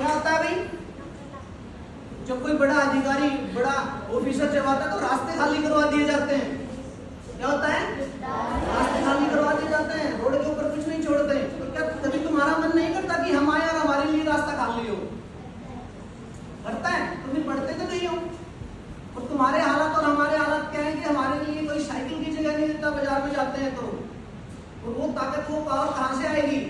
क्या होता है भाई, जब कोई बड़ा अधिकारी बड़ा ऑफिसर जब आता है तो रास्ते खाली करवा दिए जाते हैं। क्या होता है, रास्ते खाली करवा दिए जाते हैं, रोड के ऊपर कुछ नहीं छोड़ते। तो क्या कभी तुम्हारा मन नहीं करता कि हम आए और हमारे लिए रास्ता खाली हो? करता है? तो फिर पढ़ते तो नहीं हो। और तुम्हारे हालात और हमारे हालात क्या है कि हमारे लिए कोई साइकिल की जगह नहीं देता बाजार में जाते हैं तो। और वो ताकत वो पावर कहाँ से आएगी?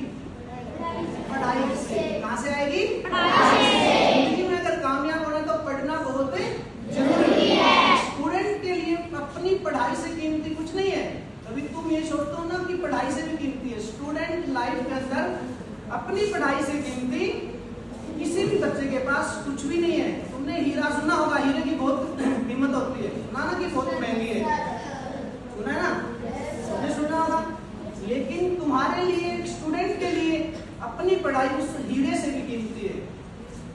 पढ़ाई से। कहाँ से आएगी? जिंदगी में अगर कामयाब होना तो पढ़ना बहुत जरूरी है। स्टूडेंट के लिए अपनी पढ़ाई से कीमती कुछ नहीं है। कभी तुम ये सोचते हो ना कि पढ़ाई से भी कीमती है। स्टूडेंट लाइफ के अंदर अपनी पढ़ाई से कीमती किसी भी बच्चे के पास कुछ भी नहीं है। तुमने हीरा सुना होगा, हीरे की बहुत कीमत होती है, सुना ना कि बहुत महंगी है, सुना है ना, तुमने सुना होगा। लेकिन तुम्हारे लिए, एक स्टूडेंट के लिए अपनी पढ़ाई उस हीरे से भी कीमती है।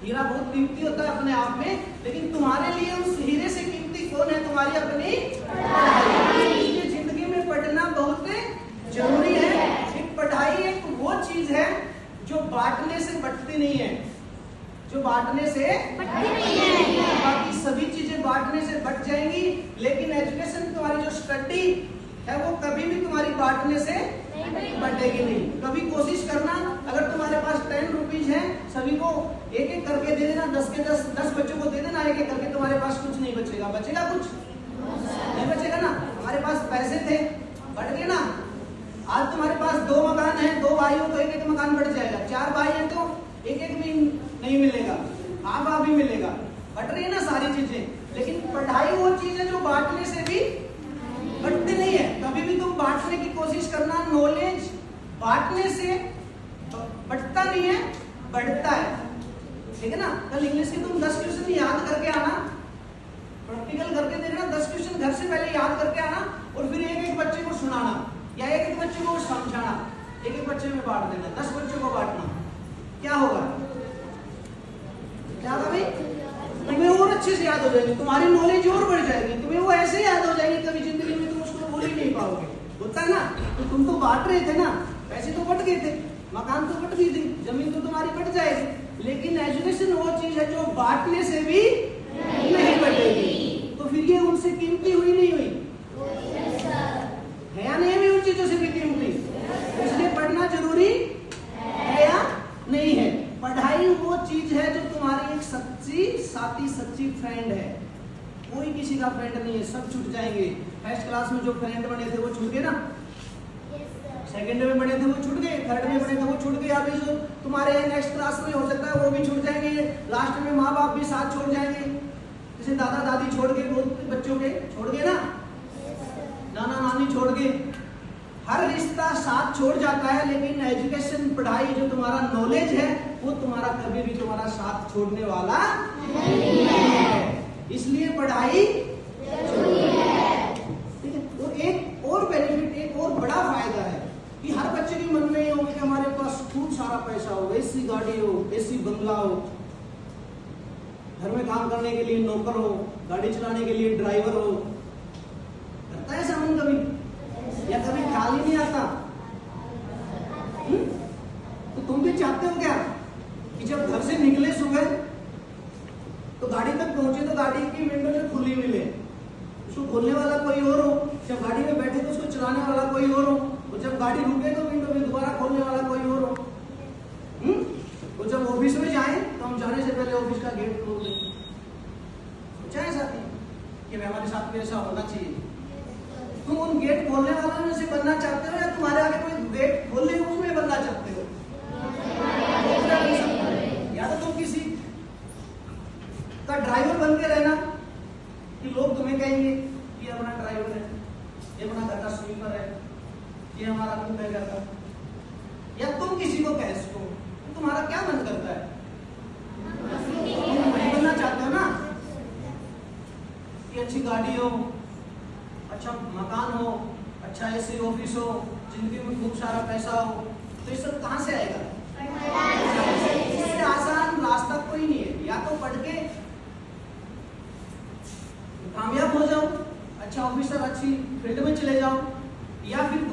हीरा बहुत कीमती होता है अपने आप में, लेकिन तुम्हारे लिए उस हीरे से कीमती कौन है? तुम्हारी अपनी पढ़ाई। इसलिए जिंदगी में पढ़ना बहुत जरूरी है। एक पढ़ाई एक वो चीज है जो बांटने से बढ़ती नहीं है, जो बांटने से बढ़ती नहीं है। बाकी सभी चीजें बांटने से बढ़ जाएंगी, लेकिन एजुकेशन, तुम्हारी जो स्टडी है वो कभी भी तुम्हारी बांटने से बढ़ेगी नहीं। कभी कोशिश करना, अगर तुम्हारे पास 10 रुपीज है, सभी को एक एक करके दे देना, 10 के 10 बच्चों को दे देना एक एक करके, तुम्हारे पास कुछ नहीं बचेगा। बचेगा कुछ? नहीं बचेगा ना। हमारे पास पैसे थे, बढ़ गए ना। आज तुम्हारे पास 2 मकान है, 2 भाइयों को एक एक मकान बढ़ जाएगा। 4 भाई है तो एक एक भी नहीं मिलेगा, हाफ भी मिलेगा। बढ़ रही है ना सारी चीजें। लेकिन पढ़ाई वो चीज है जो बांटने से भी बढ़ती नहीं है। कभी भी तुम बांटने की कोशिश करना, नॉलेज बांटने से बढ़ता नहीं है, बढ़ता है। ठीक है ना। कल इंग्लिश की तुम 10 क्वेश्चन याद करके आना, प्रैक्टिकल करके देना। 10 क्वेश्चन घर से पहले याद करके आना और फिर एक एक बच्चे को सुनाना या एक एक बच्चे को समझाना। एक एक बच्चे में बांट देना, 10 बच्चों को बांटना। क्या होगा? क्या होगा भाई? तुम्हें और अच्छे से याद हो जाएगी, तुम्हारी नॉलेज और बढ़ जाएगी, तुम्हें वो ऐसे याद हो जाएगी, कभी जिंदगी में तुम उसको भूल ही नहीं पाओगे। होता है ना। तो तुम तो बांट रहे थे ना, पैसे तो बट गए थे, मकान तो बट गई थी, जमीन तो तुम्हारी बट जाएगी। लेकिन एजुकेशन वो चीज है जो बांटने से भी नहीं बढ़ेगी। तो फिर ये उनसे कीमती हुई नहीं हुई? है या नहीं है उन चीजों से भी कीमती? इसलिए पढ़ना जरूरी है या नहीं है? पढ़ाई वो चीज है जो तुम्हारी एक सच्ची साथी, सच्ची फ्रेंड है। कोई किसी का फ्रेंड नहीं है, सब छूट जाएंगे। फर्स्ट क्लास में जो फ्रेंड बने थे वो छूट गए ना, सेकंड में बने थे वो छूट गए, थर्ड में बने थे वो छूट गए। अभी जो तुम्हारे नेक्स्ट क्लास में हो सकता है वो भी छूट जाएंगे। लास्ट में माँ बाप भी साथ छोड़ जाएंगे, जैसे दादा दादी छोड़ के, बहुत बच्चों के छोड़ गए ना, नाना नानी छोड़ के। हर रिश्ता साथ छोड़ जाता है, लेकिन एजुकेशन, पढ़ाई, जो तुम्हारा नॉलेज है वो तुम्हारा कभी भी तुम्हारा साथ छोड़ने वाला नहीं है। इसलिए पढ़ाई जरूरी है। ठीक है। तो एक और बेनिफिट, एक और बड़ा फायदा है कि हर बच्चे के मन में ये हो कि हमारे पास खूब सारा पैसा हो, ऐसी गाड़ी हो, ऐसी बंगला हो, घर में काम करने के लिए नौकर हो, गाड़ी चलाने के लिए ड्राइवर हो। करता है ऐसा मन कभी? या कभी ख्याल ही नहीं आता? तो तुम भी चाहते हो क्या कि जब घर से निकले सुबह तो गाड़ी तक पहुंचे तो गाड़ी की विंडो जो खुली मिले, उसको खोलने वाला कोई और हो, जब गाड़ी में बैठे तो उसको चलाने वाला कोई और हो, और जब गाड़ी रुके तो विंडो में दोबारा खोलने वाला कोई और हो। तो जब ऑफिस में जाए तो हम जाने से पहले ऑफिस का गेट खोल दें। सोचा है साथी कि हमारे साथ में ऐसा होना चाहिए? तुम उन गेट खोलने वालों में से बनना चाहते हो या तुम्हारे आगे कोई गेट खोले उसमें बनना चाहते हो? या तो तुम किसी का ड्राइवर बन के रहना कि लोग तुम्हें कहेंगे ये हमारा ड्राइवर है, ये हमारा घर का स्वीपर है, ये हमारा कुक है घर का। या तुम किसी को कह सको, तो तुम्हारा क्या मन करता है? तुम बनना चाहते हो ना कि अच्छी गाड़ी हो, अच्छा मकान हो, अच्छा ऐसी ऑफिस हो, जिंदगी में खूब सारा पैसा हो। तो ये सब कहाँ से आएगा? इससे आसान रास्ता कोई नहीं है। या तो पढ़ के कामयाब हो जाओ, अच्छा ऑफिसर, अच्छी फील्ड में चले जाओ, या फिर